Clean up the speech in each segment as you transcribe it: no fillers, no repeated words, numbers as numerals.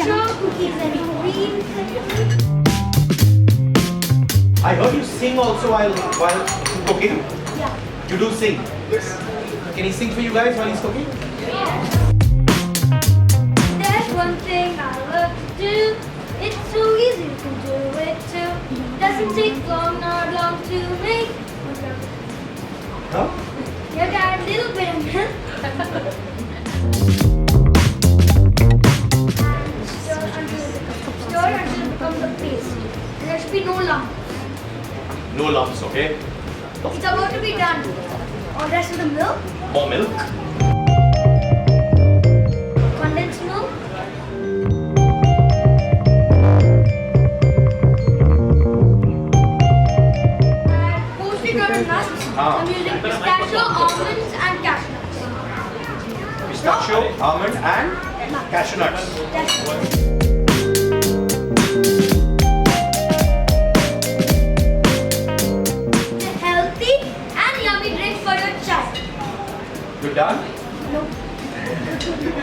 pistachio, cookies and cream. I heard you sing also while cooking. Yeah. You do sing. Yes. Can he sing for you guys while he's cooking? There's one thing I love to do. It's so easy to do it too. Doesn't take long, not long to make. Huh? You got a little bit of milk. Stir until it becomes a paste. And there should be no lump. No lumps, okay? It's about to be done. All the rest of the milk, More milk. condensed milk, and post-treated nuts. I'm using pistachio, almonds, and cashew nuts. Pistachio, almond and cashew nuts. It's a healthy and yummy drink for your child. You done? No.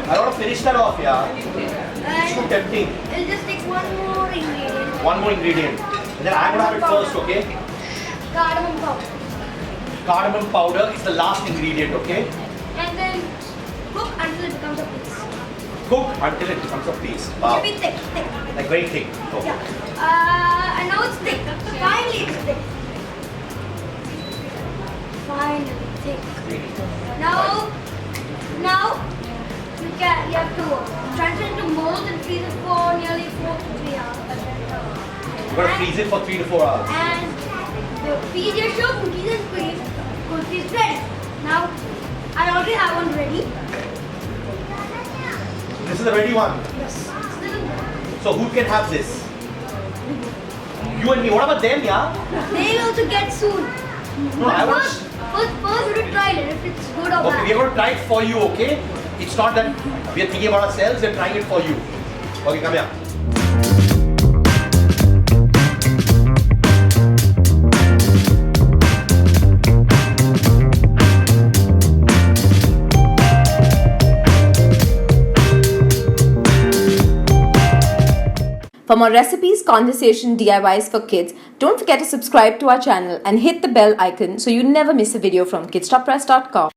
I want to finish that off, yeah. It's too And tempting. it'll just take one more ingredient. One more ingredient. And then I'm going to have it first, okay? Cardamom powder. Cardamom powder is the last ingredient, okay? And then cook until it becomes a paste. Cook until it becomes a paste. It Wow. should be thick, thick. Like very thick. Okay. Yeah. And now it's thick. Finally it's thick. Finally thick. Now you have to transfer it into mold and freeze it for nearly 4 to 3 hours. We're going to freeze it for 3 to 4 hours. And the Pediasure cookies and cream Kulfi is ready. Now I already have one ready. This is the ready one. Yes. So who can have this? You and me. What about them, yeah? They will also get soon. No, I want. First we will try it if it's good or Okay, bad. we are going to try it for you, okay? It's not that we are thinking about ourselves, we are trying it for you. Okay, come here. For more recipes, conversation, DIYs for kids, don't forget to subscribe to our channel and hit the bell icon so you never miss a video from Kidsstoppress.com.